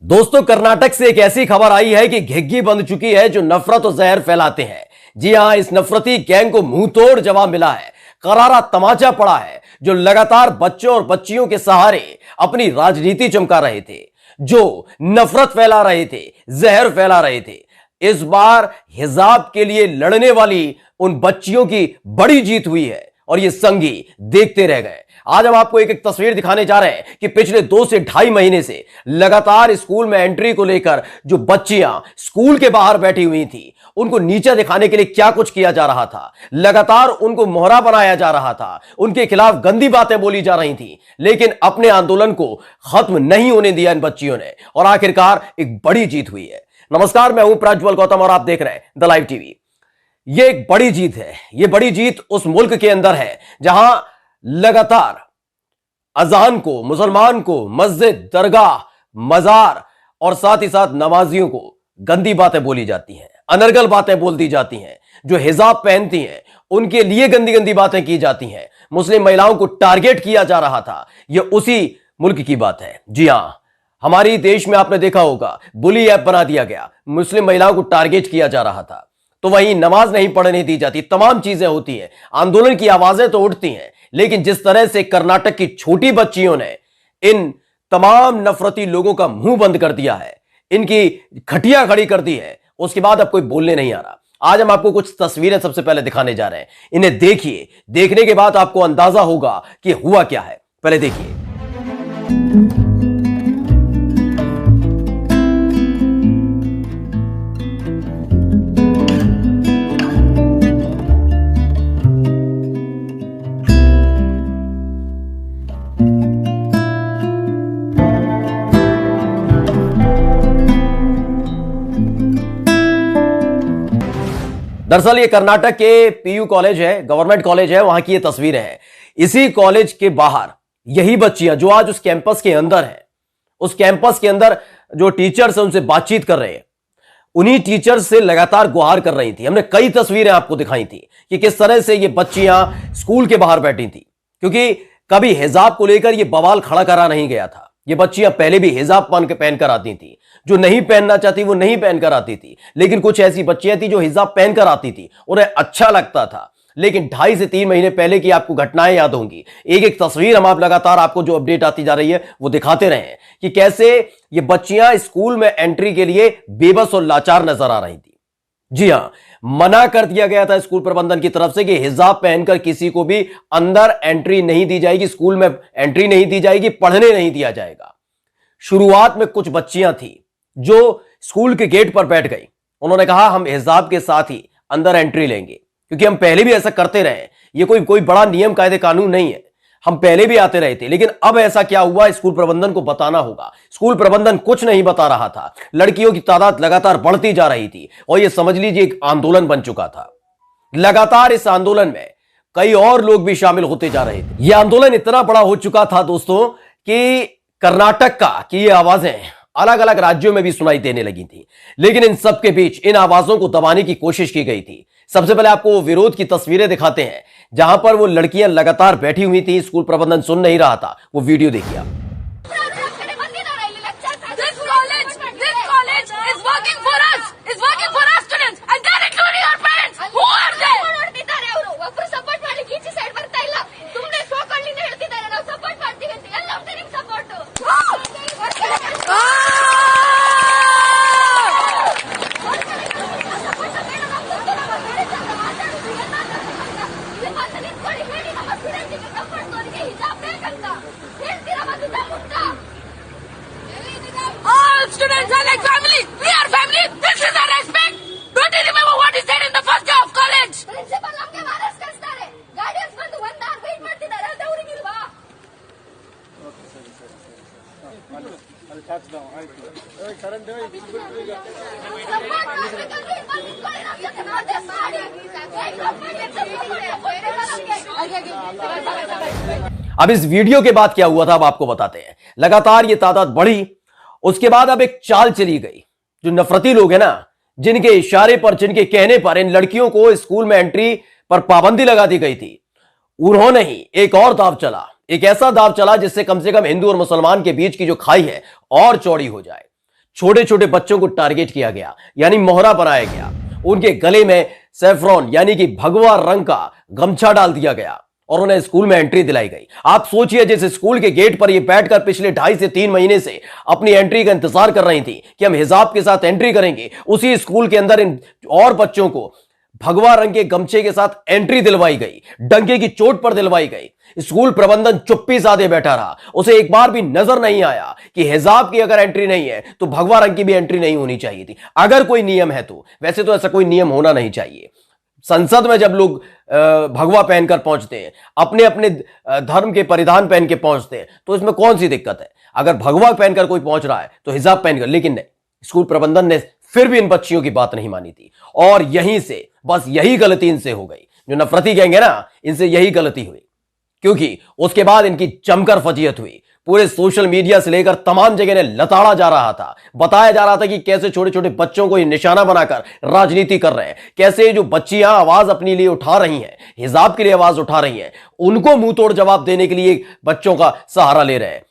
दोस्तों, कर्नाटक से एक ऐसी खबर आई है कि घिग्गी बंध चुकी है जो नफरत और जहर फैलाते हैं। जी हां, इस नफरती गैंग को मुंह तोड़ जवाब मिला है। करारा तमाचा पड़ा है जो लगातार बच्चों और बच्चियों के सहारे अपनी राजनीति चमका रहे थे, जो नफरत फैला रहे थे, जहर फैला रहे थे। इस बार हिजाब के लिए लड़ने वाली उन बच्चियों की बड़ी जीत हुई है और ये संगी देखते रह गए। आज हम आपको एक एक तस्वीर दिखाने जा रहे हैं कि पिछले 2 से ढाई महीने से लगातार स्कूल में एंट्री को लेकर जो बच्चियां स्कूल के बाहर बैठी हुई थी, उनको नीचे दिखाने के लिए क्या कुछ किया जा रहा था। लगातार उनको मोहरा बनाया जा रहा था, उनके खिलाफ गंदी बातें बोली जा रही थी, लेकिन अपने आंदोलन को खत्म नहीं होने दिया इन बच्चियों ने और आखिरकार एक बड़ी जीत हुई है। नमस्कार, मैं हूं प्रज्वल गौतम और आप देख रहे हैं द लाइव टीवी। यह एक बड़ी जीत है। यह बड़ी जीत उस मुल्क के अंदर है जहां लगातार अजान को, मुसलमान को मस्जिद, दरगाह, मजार और साथ ही साथ नमाजियों को गंदी बातें बोली जाती हैं, अनर्गल बातें बोल दी जाती हैं। जो हिजाब पहनती हैं उनके लिए गंदी गंदी बातें की जाती हैं। मुस्लिम महिलाओं को टारगेट किया जा रहा था। यह उसी मुल्क की बात है। जी हां, हमारी देश में आपने देखा होगा, बुली ऐप बना दिया गया, मुस्लिम महिलाओं को टारगेट किया जा रहा था। तो वहीं नमाज नहीं पढ़ने दी जाती, तमाम चीजें होती हैं, आंदोलन की आवाजें तो उठती हैं, लेकिन जिस तरह से कर्नाटक की छोटी बच्चियों ने इन तमाम नफरती लोगों का मुंह बंद कर दिया है, इनकी खटिया खड़ी कर दी है, उसके बाद अब कोई बोलने नहीं आ रहा। आज हम आपको कुछ तस्वीरें सबसे पहले दिखाने जा रहे हैं। इन्हें देखिए, देखने के बाद आपको अंदाजा होगा कि हुआ क्या है। पहले देखिए। दरअसल ये कर्नाटक के पीयू कॉलेज है, गवर्नमेंट कॉलेज है, वहां की ये तस्वीरें हैं। इसी कॉलेज के बाहर यही बच्चियां जो आज उस कैंपस के अंदर हैं, उस कैंपस के अंदर जो टीचर्स हैं उनसे बातचीत कर रहे हैं, उन्हीं टीचर्स से लगातार गुहार कर रही थी। हमने कई तस्वीरें आपको दिखाई थी कि किस तरह से ये बच्चियां स्कूल के बाहर बैठी थी, क्योंकि कभी हिजाब को लेकर ये बवाल खड़ा करा नहीं गया था। ये बच्चियां पहले भी हिजाब पहनकर आती थी, जो नहीं पहनना चाहती वो नहीं पहनकर आती थी, लेकिन कुछ ऐसी बच्चियां थी जो हिजाब पहनकर आती थी, उन्हें अच्छा लगता था। लेकिन 2.5 से 3 महीने पहले की आपको घटनाएं याद होंगी। एक एक तस्वीर हम आप लगातार आपको जो अपडेट आती जा रही है वो दिखाते रहे हैं कि कैसे ये बच्चियां स्कूल में एंट्री के लिए बेबस और लाचार नजर आ रही थी। जी हां, मना कर दिया गया था स्कूल प्रबंधन की तरफ से कि हिजाब पहनकर किसी को भी अंदर एंट्री नहीं दी जाएगी, स्कूल में एंट्री नहीं दी जाएगी, पढ़ने नहीं दिया जाएगा। शुरुआत में कुछ बच्चियां थी जो स्कूल के गेट पर बैठ गई। उन्होंने कहा हम हिजाब के साथ ही अंदर एंट्री लेंगे, क्योंकि हम पहले भी ऐसा करते रहे। ये कोई बड़ा नियम कायदे कानून नहीं है, हम पहले भी आते रहे थे। लेकिन अब ऐसा क्या हुआ, स्कूल प्रबंधन को बताना होगा। स्कूल प्रबंधन कुछ नहीं बता रहा था। लड़कियों की तादाद लगातार बढ़ती जा रही थी और यह समझ लीजिए एक आंदोलन बन चुका था। लगातार इस आंदोलन में कई और लोग भी शामिल होते जा रहे थे। यह आंदोलन इतना बड़ा हो चुका था दोस्तों कि कर्नाटक की ये आवाजें अलग अलग राज्यों में भी सुनाई देने लगी थी। लेकिन इन सब के बीच इन आवाजों को दबाने की कोशिश की गई थी। सबसे पहले आपको वो विरोध की तस्वीरें दिखाते हैं जहां पर वो लड़कियां लगातार बैठी हुई थी, स्कूल प्रबंधन सुन नहीं रहा था। वो वीडियो देखिए आप। Students are like family. We are family. This is our respect. Don't you remember what he said in the first day of college? Principal ನಮಗೆ ವಾರಸ್ ಕಳಿಸ್ತಾರೆ. ಗಾರ್ಡಿಯನ್ಸ್ ಬಂದು 1 hour ವೇಟ್ ಮಾಡ್ತಿದ್ದಾರೆ. ಅದು ಅವರಿಗಿಲ್ವಾ? ಓಕೆ ಸರಿ. ಅದು ಟ್ಯಾಕ್ಸ್ ಡೌನ್ ಆಯ್ತು. ಕರೆಂಟ್ अब इस वीडियो के बाद क्या हुआ था अब आपको बताते हैं। लगातार ये तादाद बढ़ी, उसके बाद अब एक चाल चली गई। जो नफरती लोग हैं ना, जिनके इशारे पर, जिनके कहने पर इन लड़कियों को स्कूल में एंट्री पर पाबंदी लगा दी गई थी, उन्होंने ही एक और दाव चला, एक ऐसा दाव चला जिससे कम से कम हिंदू और मुसलमान के बीच की जो खाई है और चौड़ी हो जाए। छोटे छोटे बच्चों को टारगेट किया गया, यानी मोहरा बनाया गया। उनके गले में सैफ्रॉन यानी कि भगवा रंग का गमछा डाल दिया गया और उन्हें स्कूल में एंट्री दिलाई गई। आप सोचिए, जिस स्कूल के गेट पर ये बैठकर पिछले 2.5 से 3 महीने से अपनी एंट्री का इंतजार कर रही थी कि हम हिजाब के साथ एंट्री करेंगे, उसी स्कूल के अंदर इन और बच्चों को भगवा रंग के गमछे के साथ एंट्री दिलवाई गई, डंके की चोट पर दिलवाई गई। स्कूल प्रबंधन चुप्पी साधे बैठा रहा। उसे एक बार भी नजर नहीं आया कि हिजाब की अगर एंट्री नहीं है तो भगवा रंग की भी एंट्री नहीं होनी चाहिए थी, अगर कोई नियम है तो। वैसे तो ऐसा कोई नियम होना नहीं चाहिए। संसद में जब लोग भगवा पहनकर पहुंचते हैं, अपने अपने धर्म के परिधान पहन के पहुंचते हैं, तो इसमें कौन सी दिक्कत है? अगर भगवा पहनकर कोई पहुंच रहा है तो हिजाब पहनकर, लेकिन नहीं, स्कूल प्रबंधन ने फिर भी इन बच्चियों की बात नहीं मानी थी। और यहीं से बस यही गलती इनसे हो गई। जो नफरती गैंग है ना, इनसे यही गलती हुई, क्योंकि उसके बाद इनकी जमकर फजीयत हुई। पूरे सोशल मीडिया से लेकर तमाम जगह ने लताड़ा जा रहा था, बताया जा रहा था कि कैसे छोटे छोटे बच्चों को ये निशाना बनाकर राजनीति कर रहे हैं, कैसे जो बच्चियां आवाज अपने लिए उठा रही हैं, हिजाब के लिए आवाज उठा रही हैं, उनको मुंह तोड़ जवाब देने के लिए बच्चों का सहारा ले रहे हैं।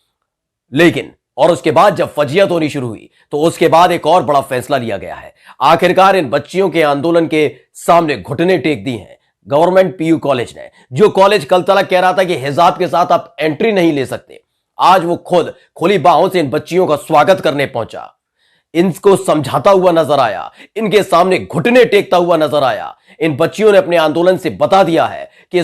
लेकिन और उसके बाद जब फजीयत होनी शुरू हुई तो उसके बाद एक और बड़ा फैसला लिया गया है। आखिरकार इन बच्चियों के आंदोलन के सामने घुटने टेक दी हैं गवर्नमेंट पीयू कॉलेज ने। जो कॉलेज कल तक कह रहा था कि हिजाब के साथ आप एंट्री नहीं ले सकते, आज वो खुद खुली बाहों से इन बच्चियों का स्वागत करने पहुंचा, इनको समझाता हुआ नजर आया, इनके सामने घुटने टेकता हुआ नजर आया। इन बच्चियों ने अपने आंदोलन से बता दिया है कि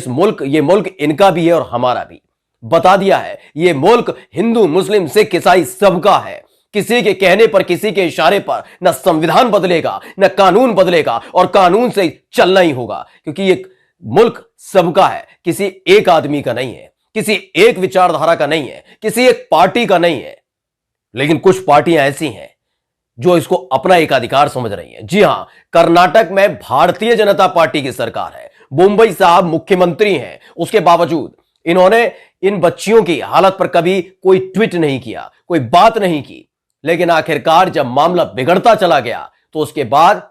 ये मुल्क इनका भी है और हमारा भी। बता दिया है ये मुल्क हिंदू मुस्लिम सिख ईसाई सबका है। किसी के कहने पर, किसी के इशारे पर न संविधान बदलेगा, न कानून बदलेगा, और कानून से चलना ही होगा, क्योंकि ये मुल्क सबका है, किसी एक आदमी का नहीं है, किसी एक विचारधारा का नहीं है, किसी एक पार्टी का नहीं है। लेकिन कुछ पार्टियां ऐसी हैं जो इसको अपना एक अधिकार समझ रही हैं। जी हां, कर्नाटक में भारतीय जनता पार्टी की सरकार है, मुंबई साहब मुख्यमंत्री हैं, उसके बावजूद इन्होंने इन बच्चियों की हालत पर कभी कोई ट्वीट नहीं किया, कोई बात नहीं की। लेकिन आखिरकार जब मामला बिगड़ता चला गया तो उसके बाद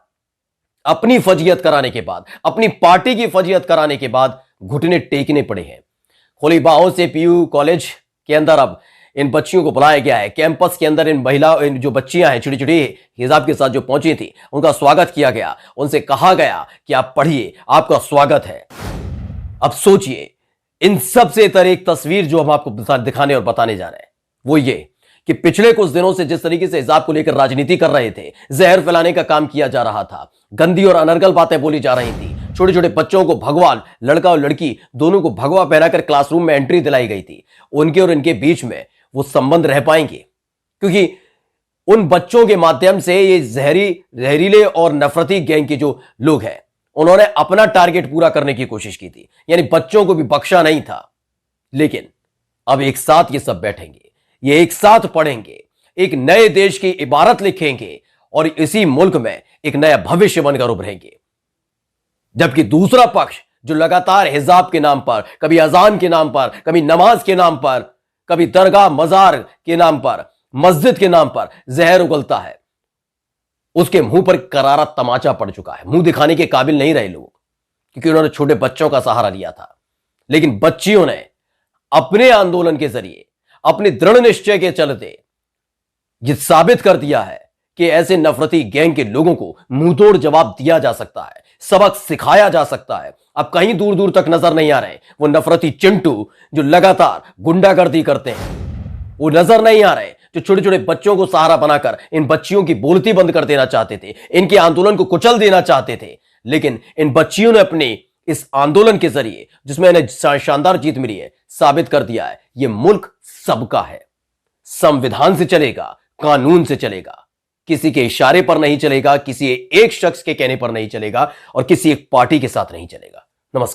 अपनी फजीयत कराने के बाद, अपनी पार्टी की फजीयत कराने के बाद घुटने टेकने पड़े हैं। खुली बाहों से पीयू कॉलेज के अंदर अब इन बच्चियों को बुलाया गया है। कैंपस के अंदर इन जो बच्चियां हैं, छोटी छोटी हिजाब के साथ जो पहुंची थी, उनका स्वागत किया गया। उनसे कहा गया कि आप पढ़िए, आपका स्वागत है। अब सोचिए, इन सब से इतर एक तस्वीर जो हम आपको दिखाने और बताने जा रहे हैं वो ये कि पिछले कुछ दिनों से जिस तरीके से हिजाब को लेकर राजनीति कर रहे थे, जहर फैलाने का काम किया जा रहा था, गंदी और अनर्गल बातें बोली जा रही थी, छोटे छोटे बच्चों को भगवान, लड़का और लड़की दोनों को भगवा पहनाकर क्लासरूम में एंट्री दिलाई गई थी, उनके और इनके बीच में वो संबंध रह पाएंगे? क्योंकि उन बच्चों के माध्यम से ये जहरीले और नफरती गैंग के जो लोग हैं, उन्होंने अपना टारगेट पूरा करने की कोशिश की थी, यानी बच्चों को भी बख्शा नहीं था। लेकिन अब एक साथ ये सब बैठेंगे, ये एक साथ पढ़ेंगे, एक नए देश की इबारत लिखेंगे और इसी मुल्क में एक नया भविष्य बनकर उभरेंगे। जबकि दूसरा पक्ष जो लगातार हिजाब के नाम पर, कभी अजान के नाम पर, कभी नमाज के नाम पर, कभी दरगाह मजार के नाम पर, मस्जिद के नाम पर जहर उगलता है, उसके मुंह पर करारा तमाचा पड़ चुका है। मुंह दिखाने के काबिल नहीं रहे लोग, क्योंकि उन्होंने छोटे बच्चों का सहारा लिया था। लेकिन बच्चियों ने अपने आंदोलन के जरिए, अपने दृढ़ निश्चय के चलते यह साबित कर दिया है कि ऐसे नफरती गैंग के लोगों को मुंहतोड़ जवाब दिया जा सकता है, सबक सिखाया जा सकता है। अब कहीं दूर दूर तक नजर नहीं आ रहे वो नफरती चिंटू जो लगातार गुंडागर्दी करते हैं, वो नजर नहीं आ रहे जो छोटे छोटे बच्चों को सहारा बनाकर इन बच्चियों की बोलती बंद कर देना चाहते थे, इनके आंदोलन को कुचल देना चाहते थे। लेकिन इन बच्चियों ने अपने इस आंदोलन के जरिए, जिसमें इन्हें शानदार जीत मिली है, साबित कर दिया है यह मुल्क सबका है, संविधान से चलेगा, कानून से चलेगा, किसी के इशारे पर नहीं चलेगा, किसी एक शख्स के कहने पर नहीं चलेगा और किसी एक पार्टी के साथ नहीं चलेगा। नमस्कार।